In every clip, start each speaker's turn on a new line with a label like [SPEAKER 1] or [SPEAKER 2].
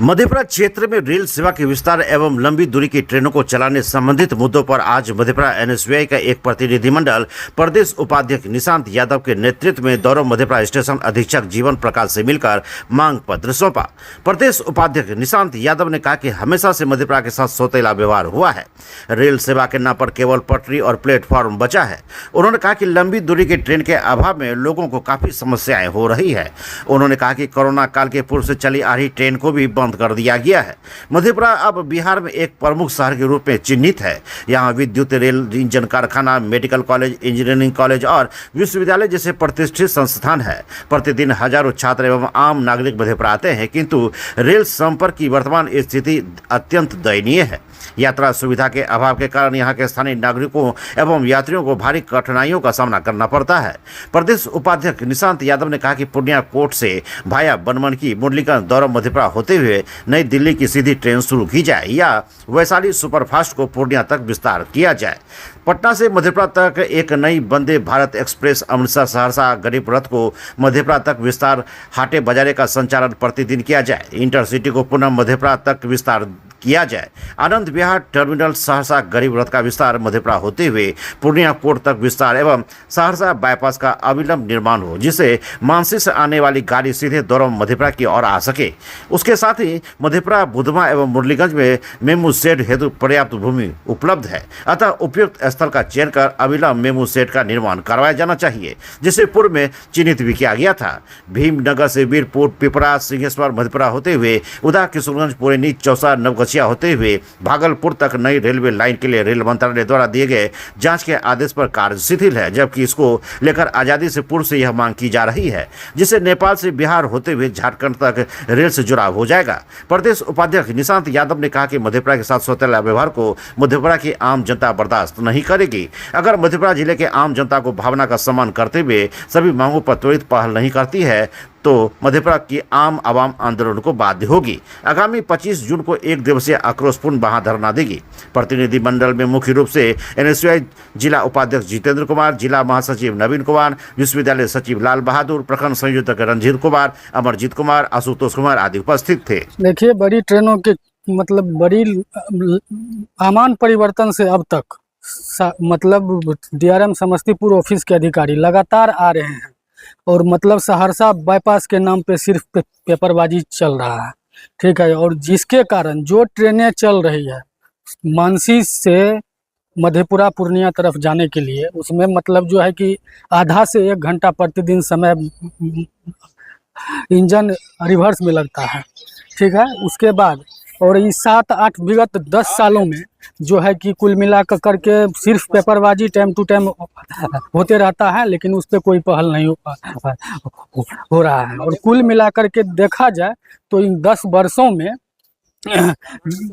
[SPEAKER 1] मधेपुरा क्षेत्र में रेल सेवा के विस्तार एवं लंबी दूरी की ट्रेनों को चलाने संबंधित मुद्दों पर आज मधेपुरा एनएसयूआई का एक प्रतिनिधिमंडल प्रदेश उपाध्यक्ष निशांत यादव के नेतृत्व में दौरो मधेपुरा स्टेशन अधीक्षक जीवन प्रकाश से मिलकर मांग पत्र सौंपा। प्रदेश उपाध्यक्ष निशांत यादव ने कहा कि हमेशा से मधेपुरा के साथ सौतेला व्यवहार हुआ है। रेल सेवा के नाम पर केवल पटरी और प्लेटफॉर्म बचा है। उन्होंने कहा कि लंबी दूरी की ट्रेन के अभाव में लोगों को काफी समस्याएं हो रही है। उन्होंने कहा कि कोरोना काल के पूर्व से चली आ रही ट्रेन को भी बंद कर दिया गया है। मधेपुरा अब बिहार में एक प्रमुख शहर के रूप में चिन्हित है। यहाँ विद्युत, रेल, इंजन कारखाना, मेडिकल कॉलेज, इंजीनियरिंग कॉलेज और विश्वविद्यालय जैसे प्रतिष्ठित संस्थान है। प्रतिदिन हजारों छात्र एवं आम नागरिक मधेपुरा आते हैं, किंतु रेल संपर्क की वर्तमान स्थिति अत्यंत दयनीय है। यात्रा सुविधा के अभाव के कारण यहाँ के स्थानीय नागरिकों एवं यात्रियों को भारी कठिनाइयों का सामना करना पड़ता है। प्रदेश उपाध्यक्ष निशांत यादव ने कहा कि पूर्णिया कोर्ट से भाया बनमनखी, मुरलीगंज, दौरा मधेपुरा होते हुए नई दिल्ली की सीधी ट्रेन शुरू की जाए या वैशाली सुपरफास्ट को पूर्णिया तक विस्तार किया जाए। पटना से मधेपुरा तक एक नई वंदे भारत एक्सप्रेस, अमृतसर सहरसा गरीब रथ को मधेपुरा तक विस्तार, हाटे बाजारे का संचालन प्रतिदिन किया जाए। इंटरसिटी को पुनः मधेपुरा तक विस्तार किया जाए। आनंद विहार टर्मिनल सहरसा गरीब रथ का विस्तार मधेपुरा होते हुए पूर्णिया कोर्ट तक विस्तार एवं सहरसा बाईपास का अविलंब निर्माण हो, जिससे मानसी से आने वाली गाड़ी सीधे दौरा मधेपुरा की ओर आ सके। उसके साथ ही मधेपुरा, बुधमा एवं मुरलीगंज में मेमू शेड हेतु पर्याप्त भूमि उपलब्ध है। अतः उपयुक्त स्थल का चयन कर अविलंब मेमू शेड का निर्माण करवाया जाना चाहिए, जिसे पूर्व में चिन्हित भी किया गया था। भीमनगर से वीरपुर, पिपरा, सिंहेश्वर मधेपुरा होते हुए उदा, किशोरगंज, पुरैनी, चौसा, नवगछिया होते हुए भागलपुर तक नई रेलवे लाइन के लिए रेल मंत्रालय द्वारा दिए गए जांच के आदेश पर कार्य शिथिल है, जबकि इसको लेकर आजादी से पूर्व से यह मांग की जा रही है, जिससे नेपाल से बिहार होते हुए झारखंड तक रेल से जुड़ाव हो जाएगा। प्रदेश उपाध्यक्ष निशांत यादव ने कहा कि मधेपुरा के साथ सौतेला व्यवहार को मधेपुरा की आम जनता बर्दाश्त नहीं करेगी। अगर मधेपुरा जिले के आम जनता को भावना का सम्मान करते हुए सभी मांगों पर त्वरित पहल नहीं करती है तो मधेपुरा की आम आवाम आंदोलन को बाध्य होगी। आगामी 25 जून को एक दिवसीय आक्रोशपूर्ण महाधरना देगी। प्रतिनिधिमंडल में मुख्य रूप से एनएसयूआई जिला उपाध्यक्ष जितेंद्र कुमार, जिला महासचिव नवीन कुमार, विश्वविद्यालय सचिव लाल बहादुर, प्रखंड संयोजक रणधीर कुमार, अमरजीत कुमार, आशुतोष कुमार आदि उपस्थित थे।
[SPEAKER 2] देखिए, बड़ी ट्रेनों के मतलब बड़ी आमान परिवर्तन से अब तक मतलब डीआरएम समस्तीपुर ऑफिस के अधिकारी लगातार आ रहे हैं और मतलब सहरसा बाईपास के नाम पे सिर्फ पेपरबाजी चल रहा है, ठीक है। और जिसके कारण जो ट्रेनें चल रही है मानसी से मधेपुरा पूर्णिया तरफ जाने के लिए, उसमें मतलब जो है कि आधा से 1 घंटा प्रतिदिन समय इंजन रिवर्स में लगता है, ठीक है। उसके बाद और ये 7-8 विगत 10 सालों में जो है कि कुल मिला करके सिर्फ पेपरबाजी टाइम टू टाइम होते रहता है, लेकिन उस पर कोई पहल नहीं हो रहा है। और कुल मिला करके देखा जाए तो इन 10 वर्षों में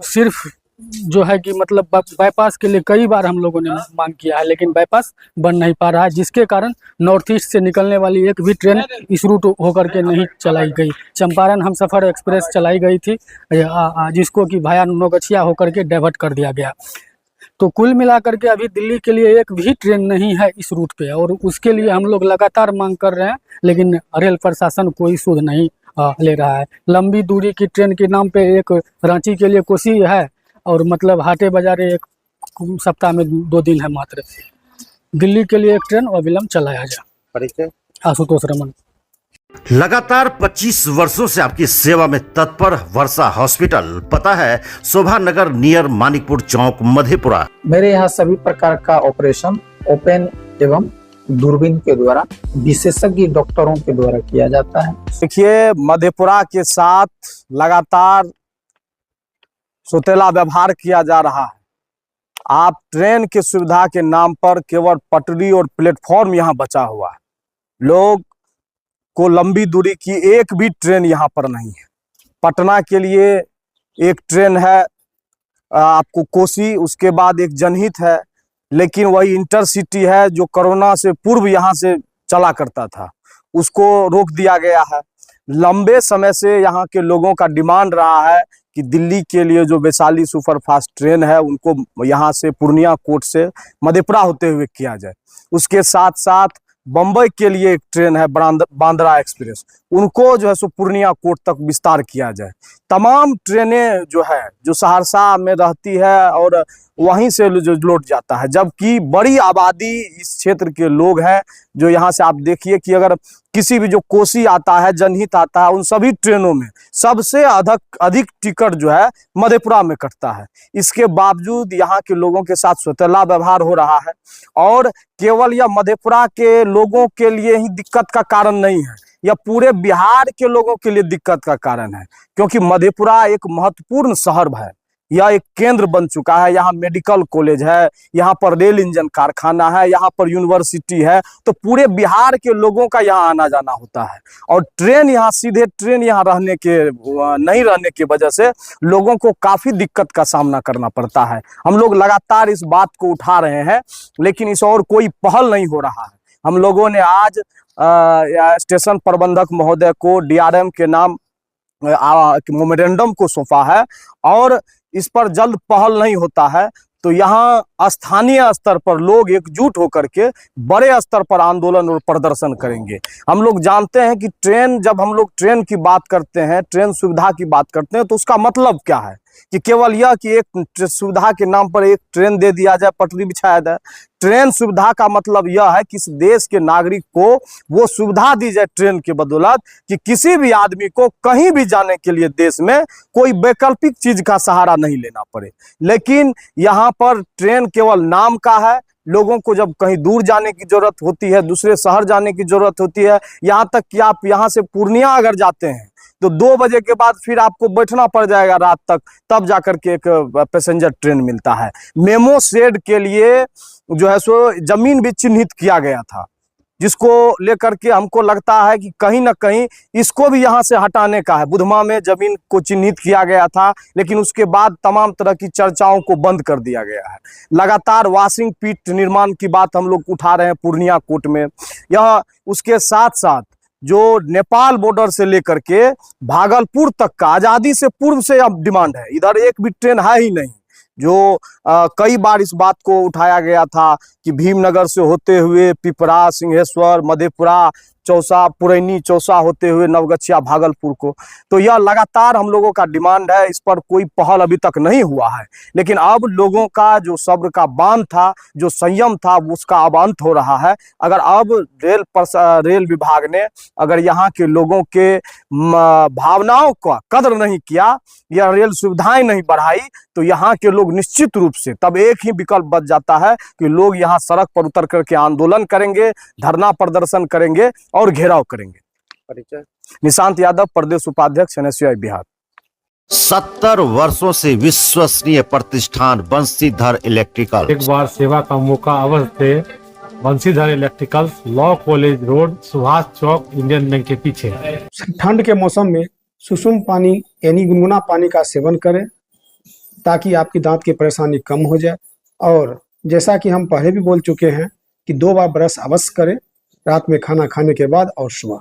[SPEAKER 2] सिर्फ जो है कि मतलब बाईपास के लिए कई बार हम लोगों ने मांग किया है, लेकिन बाईपास बन नहीं पा रहा है, जिसके कारण नॉर्थ ईस्ट से निकलने वाली एक भी ट्रेन इस रूट होकर के नहीं चलाई गई। चंपारण हमसफर एक्सप्रेस चलाई गई थी, जिसको कि भाया नवगछिया होकर के डाइवर्ट कर दिया गया। तो कुल मिलाकर के अभी दिल्ली के लिए एक भी ट्रेन नहीं है इस रूट पे, और उसके लिए हम लोग लगातार मांग कर रहे हैं, लेकिन रेल प्रशासन कोई सुध नहीं ले रहा है। लंबी दूरी की ट्रेन के नाम पे एक रांची के लिए कोसी है और मतलब हाटे बाजारे एक सप्ताह में 2 दिन है मात्र। दिल्ली के लिए एक ट्रेन अविलंब चलाया जाए। आशुतोष रमन।
[SPEAKER 1] लगातार 25 वर्षों से आपकी सेवा में तत्पर वर्षा हॉस्पिटल, पता है शोभा नगर नियर मानिकपुर चौक, मधेपुरा।
[SPEAKER 3] मेरे यहाँ सभी प्रकार का ऑपरेशन ओपन एवं दूरबीन के द्वारा विशेषज्ञ डॉक्टरों के द्वारा किया जाता है।
[SPEAKER 4] देखिए, मधेपुरा के साथ लगातार सौतेला व्यवहार किया जा रहा है। आप ट्रेन की सुविधा के नाम पर केवल पटरी और प्लेटफॉर्म यहाँ बचा हुआ है। लोग को लंबी दूरी की एक भी ट्रेन यहाँ पर नहीं है। पटना के लिए एक ट्रेन है आपको कोसी, उसके बाद एक जनहित है, लेकिन वही इंटरसिटी है जो कोरोना से पूर्व यहाँ से चला करता था, उसको रोक दिया गया है। लंबे समय से यहाँ के लोगों का डिमांड रहा है कि दिल्ली के लिए जो वैशाली सुपरफास्ट ट्रेन है उनको यहाँ से पूर्णिया कोर्ट से मधेपुरा होते हुए किया जाए। उसके साथ साथ बम्बई के लिए एक ट्रेन है बांद्रा एक्सप्रेस, उनको जो है सो पूर्णिया कोर्ट तक विस्तार किया जाए। तमाम ट्रेनें जो है जो सहरसा में रहती है और वहीं से जो लौट जाता है, जबकि बड़ी आबादी इस क्षेत्र के लोग हैं। जो यहाँ से आप देखिए कि अगर किसी भी जो कोसी आता है, जनहित आता है, उन सभी ट्रेनों में सबसे अधिक टिकट जो है मधेपुरा में कटता है। इसके बावजूद यहाँ के लोगों के साथ सौतेला व्यवहार हो रहा है और केवल यह मधेपुरा के लोगों के लिए ही दिक्कत का कारण नहीं है, यह पूरे बिहार के लोगों के लिए दिक्कत का कारण है, क्योंकि मधेपुरा एक महत्वपूर्ण शहर है। यह एक केंद्र बन चुका है। यहाँ मेडिकल कॉलेज है, यहाँ पर रेल इंजन कारखाना है, यहाँ पर यूनिवर्सिटी है, तो पूरे बिहार के लोगों का यहाँ आना जाना होता है। और ट्रेन यहाँ सीधे ट्रेन यहाँ नहीं रहने की वजह से लोगों को काफी दिक्कत का सामना करना पड़ता है। हम लोग लगातार इस बात को उठा रहे हैं, लेकिन इस और कोई पहल नहीं हो रहा है। हम लोगों ने आज स्टेशन प्रबंधक महोदय को DRM के नाम मेमोरेंडम को सौंपा है और इस पर जल्द पहल नहीं होता है तो यहाँ स्थानीय स्तर पर लोग एकजुट होकर के बड़े स्तर पर आंदोलन और प्रदर्शन करेंगे। हम लोग जानते हैं कि जब हम लोग ट्रेन की बात करते हैं, ट्रेन सुविधा की बात करते हैं, तो उसका मतलब क्या है कि केवल यह कि एक सुविधा के नाम पर एक ट्रेन दे दिया जाए, पटरी बिछाया जाए। ट्रेन सुविधा का मतलब यह है कि इस देश के नागरिक को वो सुविधा दी जाए ट्रेन के बदौलत कि किसी भी आदमी को कहीं भी जाने के लिए देश में कोई वैकल्पिक चीज का सहारा नहीं लेना पड़े। लेकिन यहाँ पर ट्रेन केवल नाम का है। लोगों को जब कहीं दूर जाने की जरूरत होती है, दूसरे शहर जाने की जरूरत होती है, यहाँ तक कि आप यहाँ से पूर्णिया अगर जाते हैं तो 2 बजे के बाद फिर आपको बैठना पड़ जाएगा रात तक, तब जाकर के एक पैसेंजर ट्रेन मिलता है। मेमो शेड के लिए जो है सो जमीन भी चिन्हित किया गया था, जिसको लेकर के हमको लगता है कि कहीं ना कहीं इसको भी यहाँ से हटाने का है। बुधमा में जमीन को चिन्हित किया गया था, लेकिन उसके बाद तमाम तरह की चर्चाओं को बंद कर दिया गया है। लगातार वॉशिंग पिट निर्माण की बात हम लोग उठा रहे हैं पूर्णिया कोर्ट में। यह उसके साथ साथ जो नेपाल बॉर्डर से लेकर के भागलपुर तक का आजादी से पूर्व से अब डिमांड है। इधर एक भी ट्रेन है ही नहीं। जो कई बार इस बात को उठाया गया था कि भीमनगर से होते हुए पिपरा, सिंहेश्वर, मधेपुरा, चौसा, पुरैनी, चौसा होते हुए नवगछिया, भागलपुर को, तो यह लगातार हम लोगों का डिमांड है। इस पर कोई पहल अभी तक नहीं हुआ है, लेकिन अब लोगों का जो सब्र का बांध था, जो संयम था, उसका अब अंत हो रहा है। अगर अब रेल विभाग ने अगर यहाँ के लोगों के भावनाओं का कदर नहीं किया या रेल सुविधाएं नहीं बढ़ाई, तो यहाँ के लोग निश्चित रूप से तब एक ही विकल्प बच जाता है कि लोग यहाँ सड़क पर उतर करके आंदोलन करेंगे, धरना प्रदर्शन करेंगे और घेराव करेंगे। परिचय निशांत यादव, प्रदेश उपाध्यक्ष NSUI बिहार।
[SPEAKER 1] 70 वर्षों से विश्वसनीय प्रतिष्ठान बंशीधर इलेक्ट्रिकल।
[SPEAKER 5] एक बार सेवा का मौका अवश्य दे। Banshidhar electricals, law college road, Subhash Chowk, Indian bank के पीछे।
[SPEAKER 6] ठंड के मौसम में सुसुम पानी यानी गुनगुना पानी का सेवन करें ताकि आपकी दांत की परेशानी कम हो जाए। और जैसा कि हम पहले भी बोल चुके हैं कि 2 बार ब्रश अवश्य करें, रात में खाना खाने के बाद और सुबह।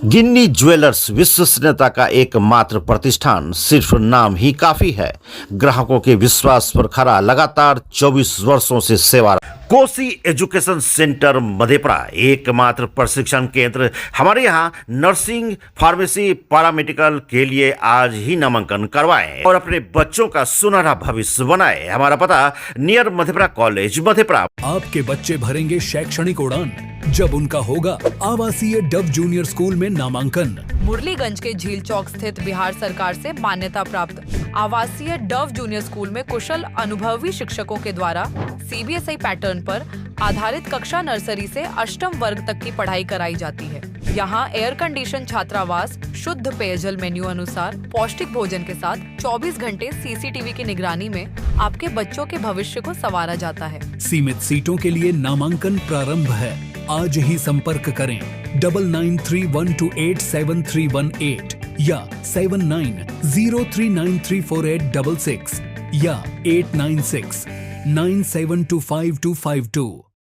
[SPEAKER 1] गिन्नी ज्वेलर्स विश्वसनीयता का एकमात्र प्रतिष्ठान, सिर्फ नाम ही काफी है। ग्राहकों के विश्वास पर खरा लगातार 24 वर्षों से सेवा। कोसी एजुकेशन सेंटर मधेपुरा, एकमात्र प्रशिक्षण केंद्र। हमारे यहाँ नर्सिंग, फार्मेसी, पैरामेडिकल के लिए आज ही नामांकन करवाएं और अपने बच्चों का सुनहरा भविष्य बनाएं। हमारा पता नियर मधेपुरा कॉलेज, मधेपुरा।
[SPEAKER 7] आपके बच्चे भरेंगे शैक्षणिक उड़ान जब उनका होगा आवासीय डव जूनियर स्कूल में नामांकन।
[SPEAKER 8] मुरलीगंज के झील चौक स्थित बिहार सरकार से मान्यता प्राप्त आवासीय डव जूनियर स्कूल में कुशल अनुभवी शिक्षकों के द्वारा CBSI पैटर्न पर आधारित कक्षा नर्सरी से 8वीं वर्ग तक की पढ़ाई कराई जाती है। यहाँ एयर कंडीशन छात्रावास, शुद्ध पेयजल मेन्यू अनुसार पौष्टिक भोजन के साथ 24 घंटे CCTV की निगरानी में आपके बच्चों के भविष्य को संवारा जाता है।
[SPEAKER 7] सीमित सीटों के लिए नामांकन प्रारंभ है। आज ही संपर्क करें 9931287318 या 7903934866 या 8969725252।